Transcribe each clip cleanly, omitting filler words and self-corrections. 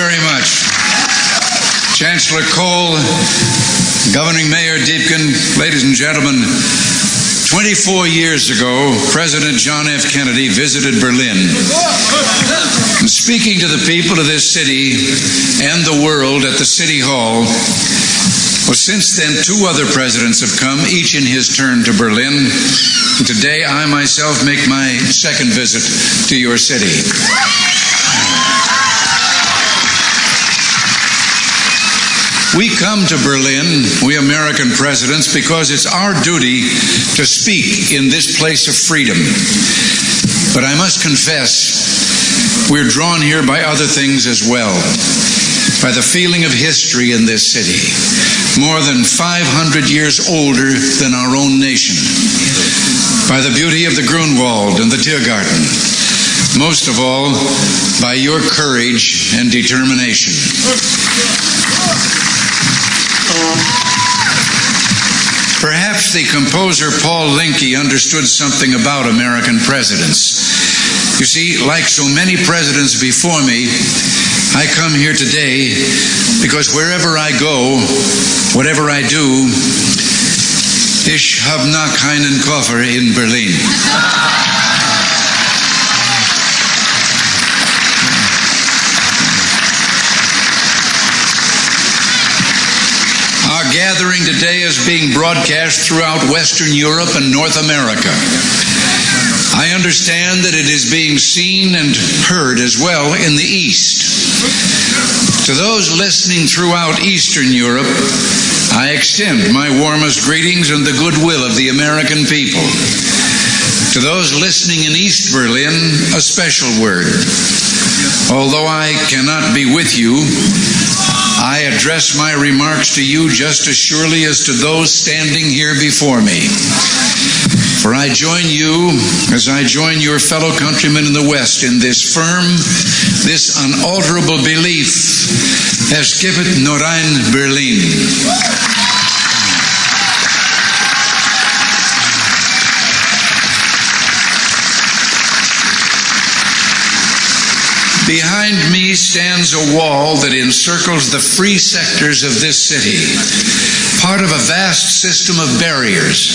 very much. Chancellor Kohl, Governing Mayor Diepken, ladies and gentlemen, 24 years ago, President John F. Kennedy visited Berlin. And speaking to the people of this city and the world at the City Hall, well, since then, 2 other presidents have come, each in his turn to Berlin. And today, I myself make my second visit to your city. We come to Berlin, we American presidents, because it's our duty to speak in this place of freedom. But I must confess, we're drawn here by other things as well. By the feeling of history in this city, more than 500 years older than our own nation. By the beauty of the Grunwald and the Tiergarten. Most of all, by your courage and determination. Perhaps the composer Paul Linke understood something about American presidents. You see, like so many presidents before me, I come here today because wherever I go, whatever I do, ich habe noch keinen Koffer in Berlin. Our gathering today is being broadcast throughout Western Europe and North America. I understand that it is being seen and heard as well in the East. To those listening throughout Eastern Europe, I extend my warmest greetings and the goodwill of the American people. To those listening in East Berlin, a special word. Although I cannot be with you, I address my remarks to you just as surely as to those standing here before me. For I join you, as I join your fellow countrymen in the West, in this firm, this unalterable belief, es gibt nur ein Berlin. Behind me stands a wall that encircles the free sectors of this city, part of a vast system of barriers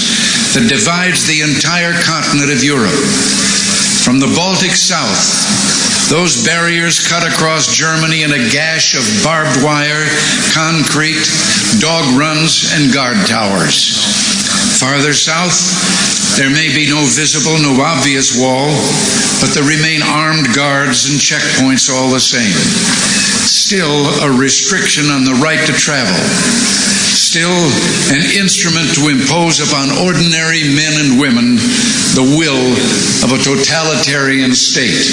that divides the entire continent of Europe. From the Baltic south, those barriers cut across Germany in a gash of barbed wire, concrete, dog runs, and guard towers. Farther south, there may be no visible, no obvious wall, but there remain armed guards and checkpoints all the same. Still a restriction on the right to travel. Still an instrument to impose upon ordinary men and women the will of a totalitarian state.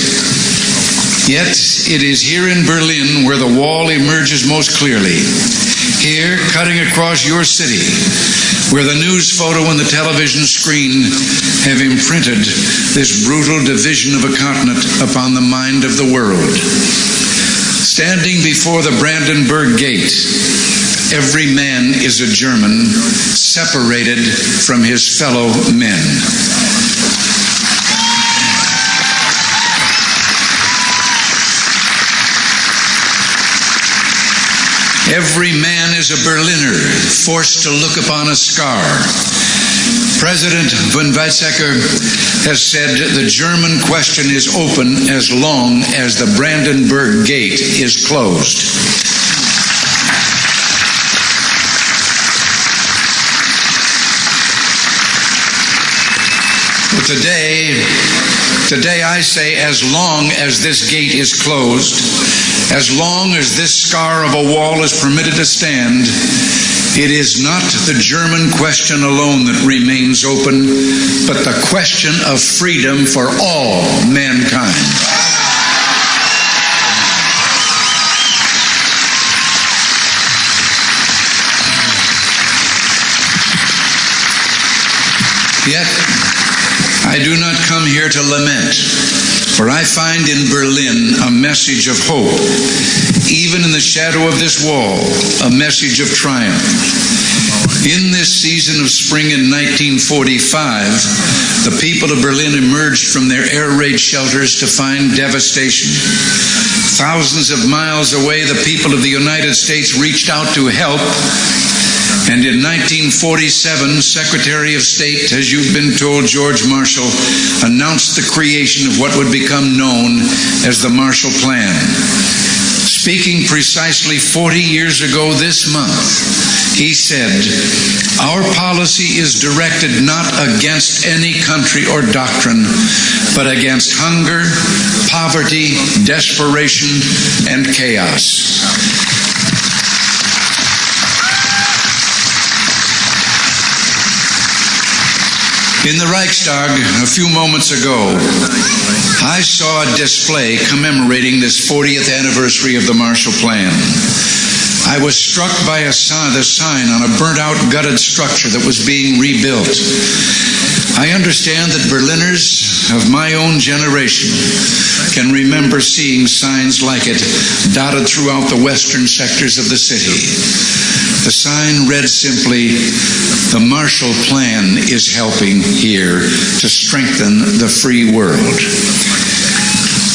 Yet it is here in Berlin where the wall emerges most clearly. Here, cutting across your city, where the news photo and the television screen have imprinted this brutal division of a continent upon the mind of the world. Standing before the Brandenburg Gate, every man is a German, separated from his fellow men. Every man is a Berliner, forced to look upon a scar. President von Weizsäcker has said the German question is open as long as the Brandenburg Gate is closed. Well, today I say, as long as this gate is closed, as long as this scar of a wall is permitted to stand, it is not the German question alone that remains open, but the question of freedom for all mankind. Yet, I do not come here to lament, for I find in Berlin a message of hope. Even in the shadow of this wall, a message of triumph. In this season of spring in 1945, the people of Berlin emerged from their air raid shelters to find devastation. Thousands of miles away, the people of the United States reached out to help. And in 1947, Secretary of State, as you've been told, George Marshall, announced the creation of what would become known as the Marshall Plan. Speaking precisely 40 years ago this month, he said, "Our policy is directed not against any country or doctrine, but against hunger, poverty, desperation, and chaos." In the Reichstag a few moments ago, I saw a display commemorating this 40th anniversary of the Marshall Plan. I was struck by the sign on a burnt-out, gutted structure that was being rebuilt. I understand that Berliners of my own generation can remember seeing signs like it dotted throughout the western sectors of the city. The sign read simply, "The Marshall Plan is helping here to strengthen the free world."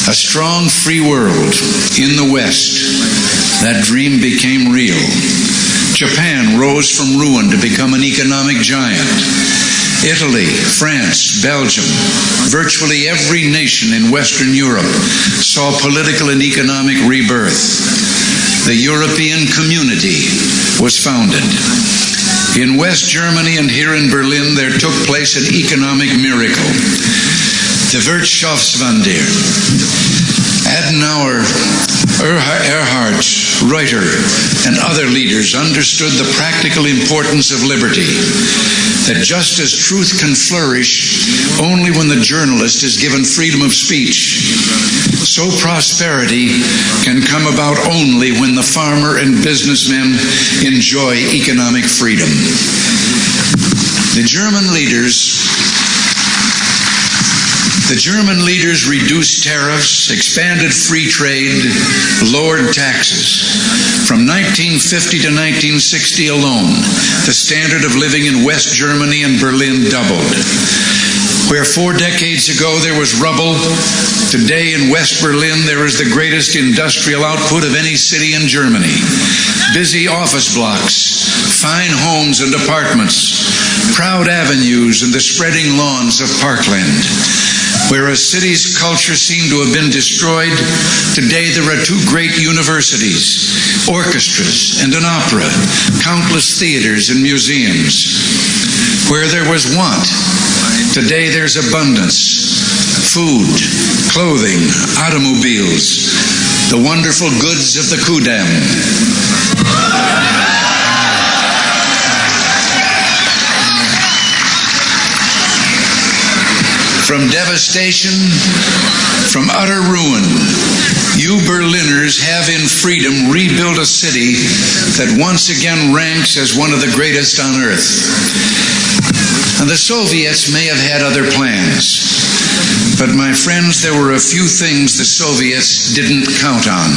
A strong free world in the West. That dream became real. Japan rose from ruin to become an economic giant. Italy, France, Belgium, virtually every nation in Western Europe saw political and economic rebirth. The European Community was founded. In West Germany and here in Berlin, there took place an economic miracle. The Wirtschaftswunder. Adenauer, Erhard, Reuter, and other leaders understood the practical importance of liberty, that just as truth can flourish only when the journalist is given freedom of speech, so prosperity can come about only when the farmer and businessmen enjoy economic freedom. The German leaders reduced tariffs, expanded free trade, lowered taxes. From 1950 to 1960 alone, the standard of living in West Germany and Berlin doubled. Where 4 decades ago there was rubble, today in West Berlin there is the greatest industrial output of any city in Germany. Busy office blocks, fine homes and apartments, proud avenues and the spreading lawns of parkland. Where a city's culture seemed to have been destroyed, today there are 2 great universities, orchestras and an opera, countless theaters and museums. Where there was want, today there's abundance. Food, clothing, automobiles, the wonderful goods of the Kudam. From devastation, from utter ruin, you Berliners have in freedom rebuilt a city that once again ranks as one of the greatest on earth. And the Soviets may have had other plans, but my friends, there were a few things the Soviets didn't count on.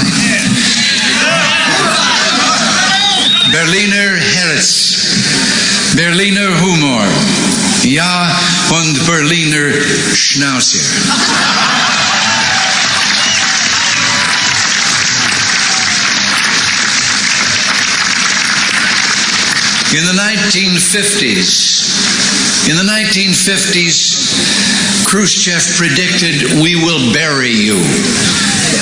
Berliner Herz, Berliner Humor, ja, und Berliner Schnauzer. In the 1950s, Khrushchev predicted, "We will bury you."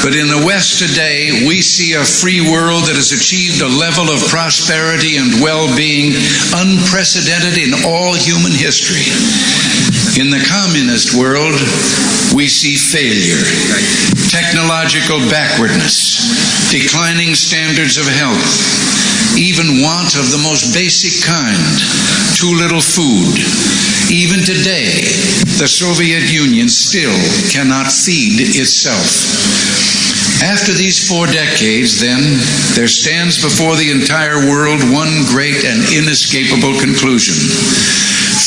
But in the West today, we see a free world that has achieved a level of prosperity and well-being unprecedented in all human history. In the communist world, we see failure, technological backwardness, declining standards of health, even want of the most basic kind, too little food. Even today, the Soviet Union still cannot feed itself. After these 4 decades, then, there stands before the entire world one great and inescapable conclusion.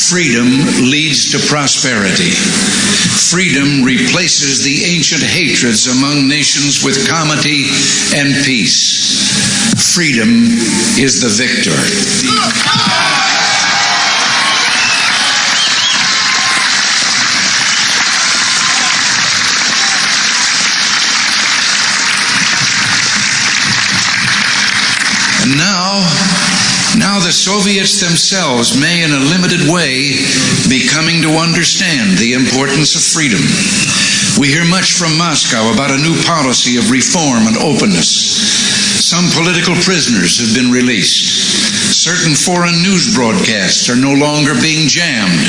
Freedom leads to prosperity. Freedom replaces the ancient hatreds among nations with comity and peace. freedom is the victor. And now the Soviets themselves may in a limited way be coming to understand the importance of freedom. We hear much from Moscow about a new policy of reform and openness. Some political prisoners have been released. Certain foreign news broadcasts are no longer being jammed.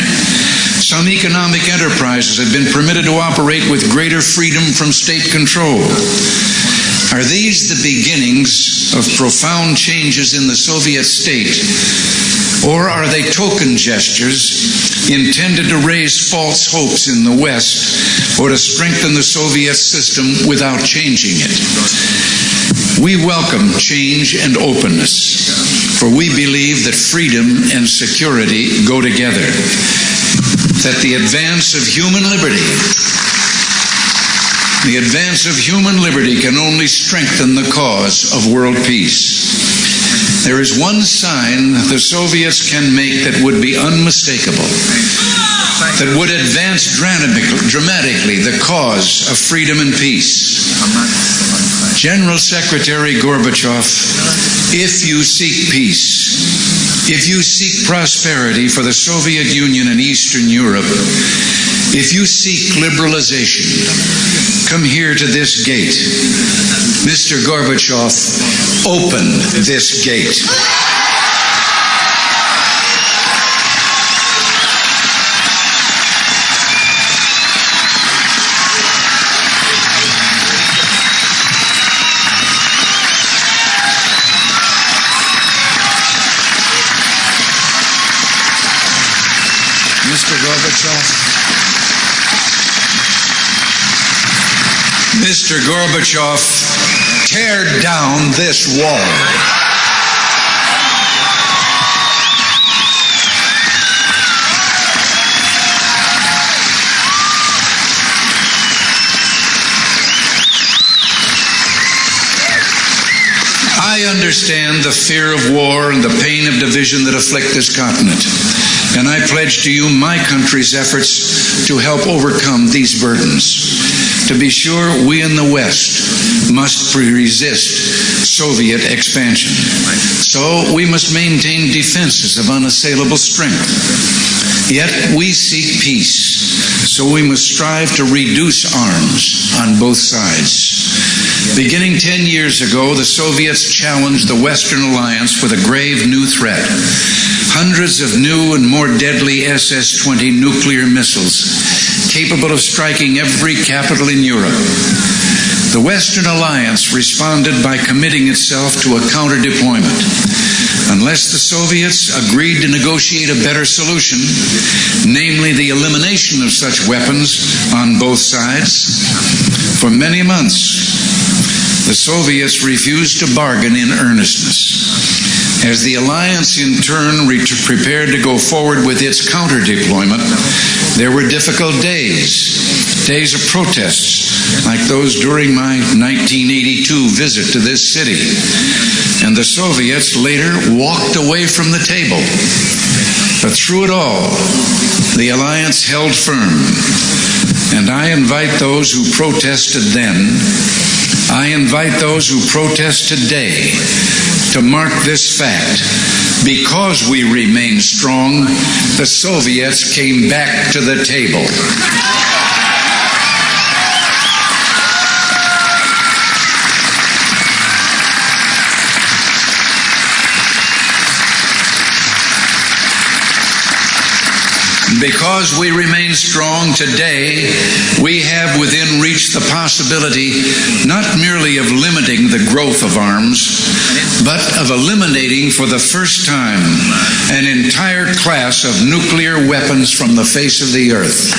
Some economic enterprises have been permitted to operate with greater freedom from state control. Are these the beginnings of profound changes in the Soviet state, or are they token gestures intended to raise false hopes in the West or to strengthen the Soviet system without changing it? We welcome change and openness, for we believe that freedom and security go together, that the advance of human liberty can only strengthen the cause of world peace. There is one sign the Soviets can make that would be unmistakable, that would advance dramatically the cause of freedom and peace. General Secretary Gorbachev, if you seek peace, if you seek prosperity for the Soviet Union and Eastern Europe, if you seek liberalization, come here to this gate. Mr. Gorbachev, open this gate. Mr. Gorbachev, tear down this wall. I understand the fear of war and the pain of division that afflict this continent, and I pledge to you my country's efforts to help overcome these burdens. To be sure, we in the West must resist Soviet expansion. So we must maintain defenses of unassailable strength. Yet we seek peace, so we must strive to reduce arms on both sides. Beginning 10 years ago, the Soviets challenged the Western alliance with a grave new threat. Hundreds of new and more deadly SS-20 nuclear missiles, capable of striking every capital in Europe. The Western Alliance responded by committing itself to a counter-deployment. Unless the Soviets agreed to negotiate a better solution, namely the elimination of such weapons on both sides, for many months, the Soviets refused to bargain in earnestness. As the alliance in turn prepared to go forward with its counter-deployment, there were difficult days of protests like those during my 1982 visit to this city. And the Soviets later walked away from the table. But through it all, the alliance held firm. And I invite those who protested then, I invite those who protest today to mark this fact. Because we remain strong, the Soviets came back to the table. Because we remain strong today, we have within reach the possibility not merely of limiting the growth of arms, but of eliminating for the first time an entire class of nuclear weapons from the face of the earth.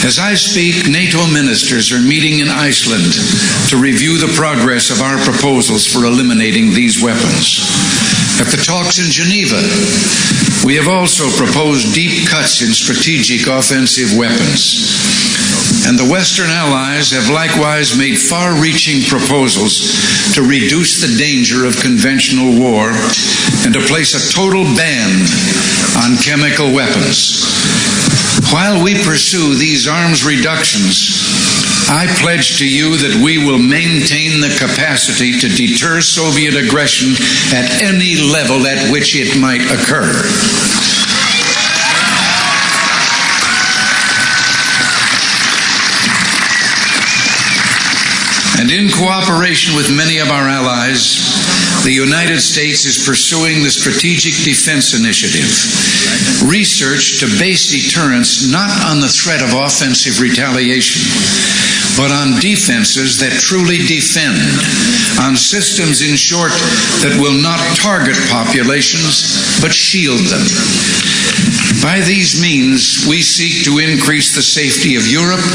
As I speak, NATO ministers are meeting in Iceland to review the progress of our proposals for eliminating these weapons. At the talks in Geneva, we have also proposed deep cuts in strategic offensive weapons. and the Western allies have likewise made far-reaching proposals to reduce the danger of conventional war and to place a total ban on chemical weapons. While we pursue these arms reductions, I pledge to you that we will maintain the capacity to deter Soviet aggression at any level at which it might occur. And in cooperation with many of our allies, the United States is pursuing the Strategic Defense Initiative, research to base deterrence not on the threat of offensive retaliation, but on defenses that truly defend, on systems, in short, that will not target populations, but shield them. By these means, we seek to increase the safety of Europe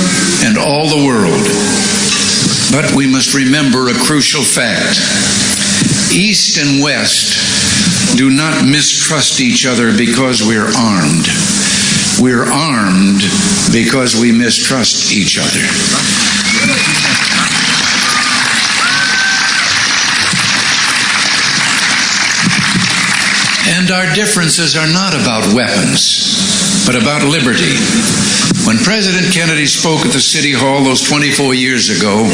and all the world. But we must remember a crucial fact. East and West do not mistrust each other because we're armed. We're armed because we mistrust each other. And our differences are not about weapons, but about liberty. When President Kennedy spoke at the City Hall those 24 years ago,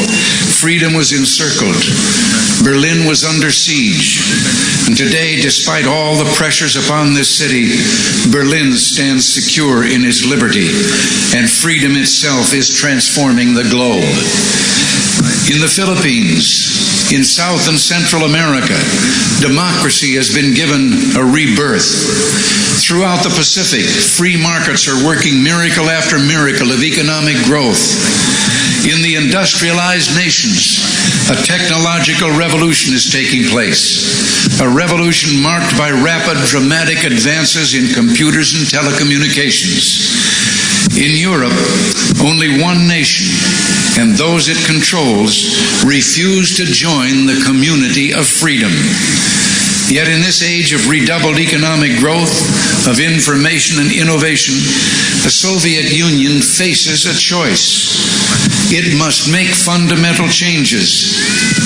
freedom was encircled. Berlin was under siege. And today, despite all the pressures upon this city, Berlin stands secure in its liberty, and freedom itself is transforming the globe. In the Philippines, in South and Central America, democracy has been given a rebirth. Throughout the Pacific, free markets are working miracle after miracle of economic growth. In the industrialized nations, a technological revolution is taking place, a revolution marked by rapid, dramatic advances in computers and telecommunications. In Europe, only one nation, and those it controls, refuse to join the community of freedom. Yet in this age of redoubled economic growth, of information and innovation, the Soviet Union faces a choice. It must make fundamental changes,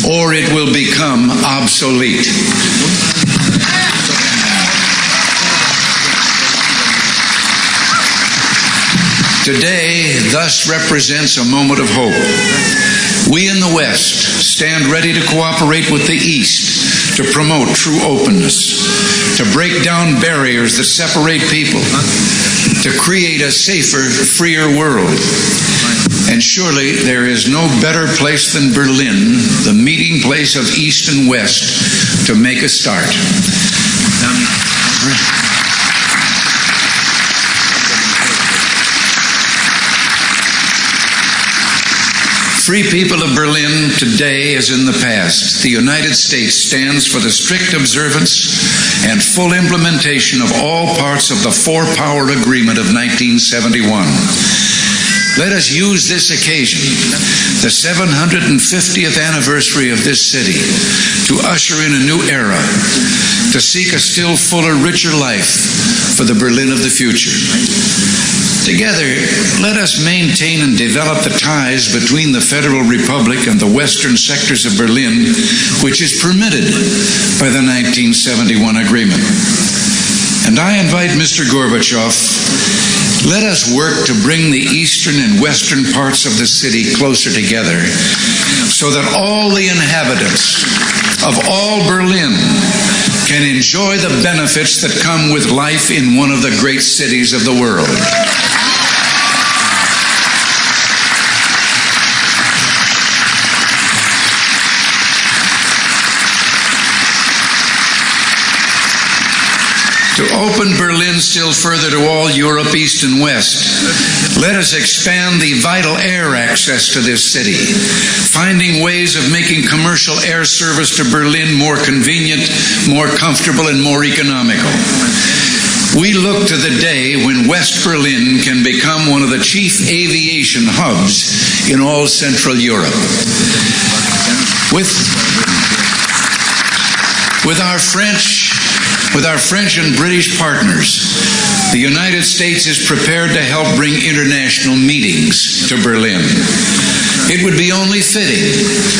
or it will become obsolete. Today, thus represents a moment of hope. We in the West stand ready to cooperate with the East to promote true openness, to break down barriers that separate people, to create a safer, freer world. And surely there is no better place than Berlin, the meeting place of East and West, to make a start. Free people of Berlin, today as in the past, the United States stands for the strict observance and full implementation of all parts of the Four-Power Agreement of 1971. Let us use this occasion, the 750th anniversary of this city, to usher in a new era, to seek a still fuller, richer life for the Berlin of the future. Together, let us maintain and develop the ties between the Federal Republic and the western sectors of Berlin, which is permitted by the 1971 agreement. And I invite Mr. Gorbachev, let us work to bring the eastern and western parts of the city closer together so that all the inhabitants of all Berlin can enjoy the benefits that come with life in one of the great cities of the world. To open Berlin still further to all Europe, East and West, let us expand the vital air access to this city, finding ways of making commercial air service to Berlin more convenient, more comfortable, and more economical. We look to the day when West Berlin can become one of the chief aviation hubs in all Central Europe. With our French and British partners, The United States is prepared to help bring international meetings to Berlin. It would be only fitting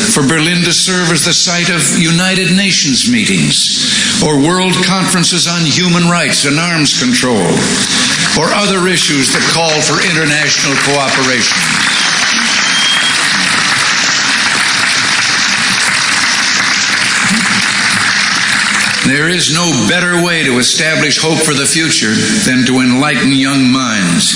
for Berlin to serve as the site of United Nations meetings or world conferences on human rights and arms control or other issues that call for international cooperation. There is no better way to establish hope for the future than to enlighten young minds.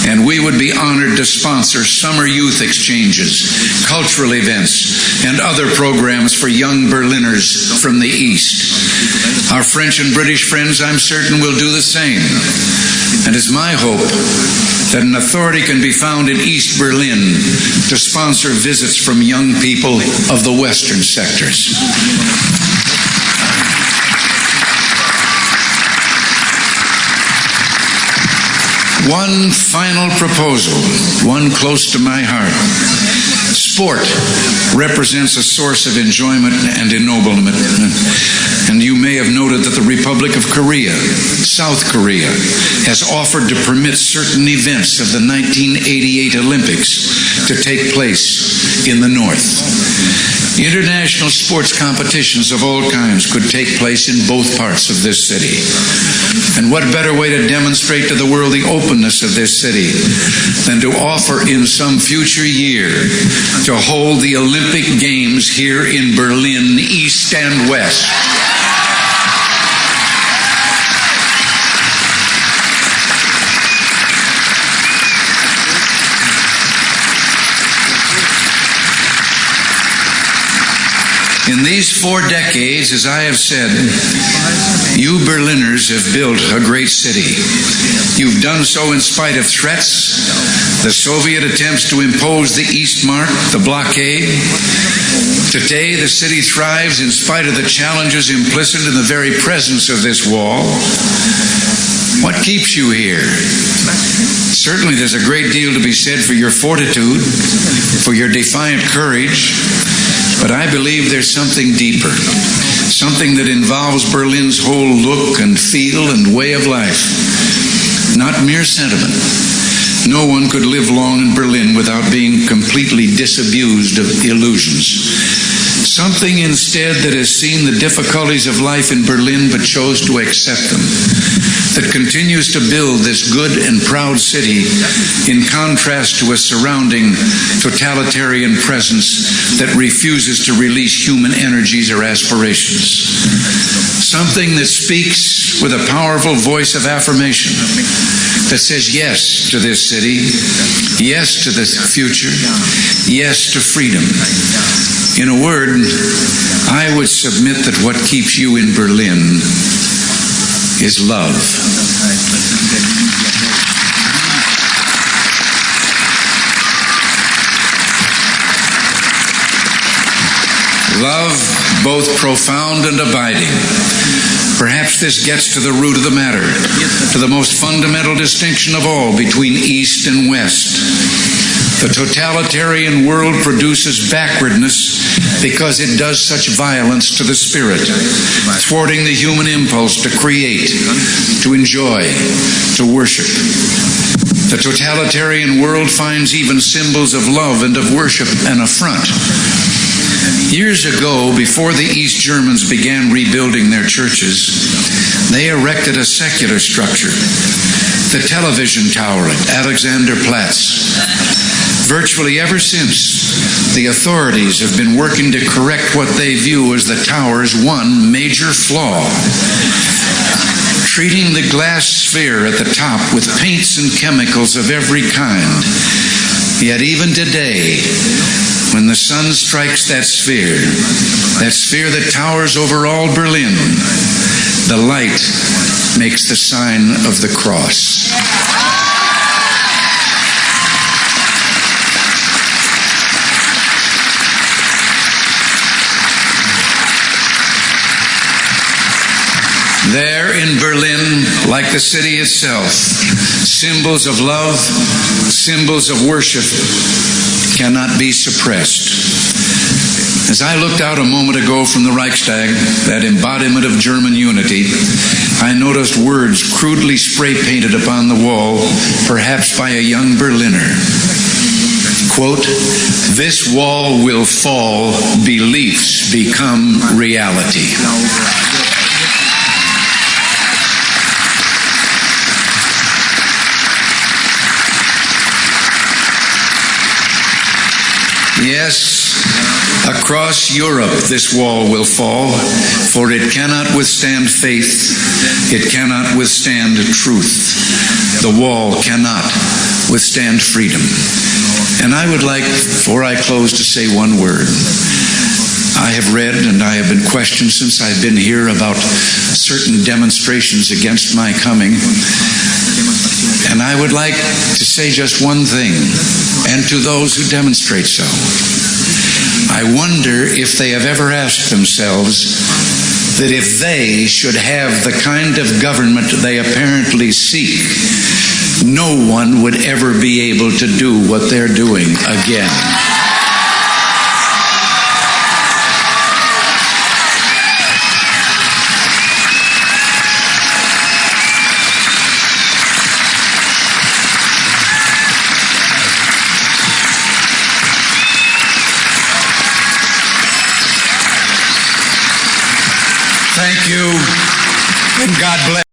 And we would be honored to sponsor summer youth exchanges, cultural events, and other programs for young Berliners from the East. Our French and British friends, I'm certain, will do the same. And it's my hope that an authority can be found in East Berlin to sponsor visits from young people of the Western sectors. One final proposal, one close to my heart. Sport represents a source of enjoyment and ennoblement. And you may have noted that the Republic of Korea, South Korea, has offered to permit certain events of the 1988 Olympics to take place in the North. International sports competitions of all kinds could take place in both parts of this city. And what better way to demonstrate to the world the openness of this city than to offer in some future year to hold the Olympic Games here in Berlin, East and West. In these 4 decades, as I have said, you Berliners have built a great city. You've done so in spite of threats, the Soviet attempts to impose the Eastmark, the blockade. Today, the city thrives in spite of the challenges implicit in the very presence of this wall. What keeps you here? Certainly, there's a great deal to be said for your fortitude, for your defiant courage. But I believe there's something deeper, something that involves Berlin's whole look and feel and way of life. Not mere sentiment. No one could live long in Berlin without being completely disabused of illusions. Something instead that has seen the difficulties of life in Berlin but chose to accept them, that continues to build this good and proud city in contrast to a surrounding totalitarian presence that refuses to release human energies or aspirations. Something that speaks with a powerful voice of affirmation, that says yes to this city, yes to the future, yes to freedom. In a word, I would submit that what keeps you in Berlin is love. Love, both profound and abiding. Perhaps this gets to the root of the matter, to the most fundamental distinction of all between East and West. The totalitarian world produces backwardness because it does such violence to the spirit, thwarting the human impulse to create, to enjoy, to worship. The totalitarian world finds even symbols of love and of worship an affront. Years ago, before the East Germans began rebuilding their churches, they erected a secular structure, the television tower at Alexanderplatz. Virtually ever since, the authorities have been working to correct what they view as the tower's one major flaw. Treating the glass sphere at the top with paints and chemicals of every kind. Yet even today, when the sun strikes that sphere that towers over all Berlin, the light makes the sign of the cross. There in Berlin, like the city itself, symbols of love, symbols of worship cannot be suppressed. As I looked out a moment ago from the Reichstag, that embodiment of German unity, I noticed words crudely spray painted upon the wall, perhaps by a young Berliner. Quote, "This wall will fall, beliefs become reality." Yes, across Europe this wall will fall, for it cannot withstand faith, it cannot withstand truth. The wall cannot withstand freedom. And I would like, before I close, to say one word. I have read and I have been questioned since I've been here about certain demonstrations against my coming. And I would like to say just one thing, and to those who demonstrate so. I wonder if they have ever asked themselves that if they should have the kind of government they apparently seek, no one would ever be able to do what they're doing again. Thank you, and God bless.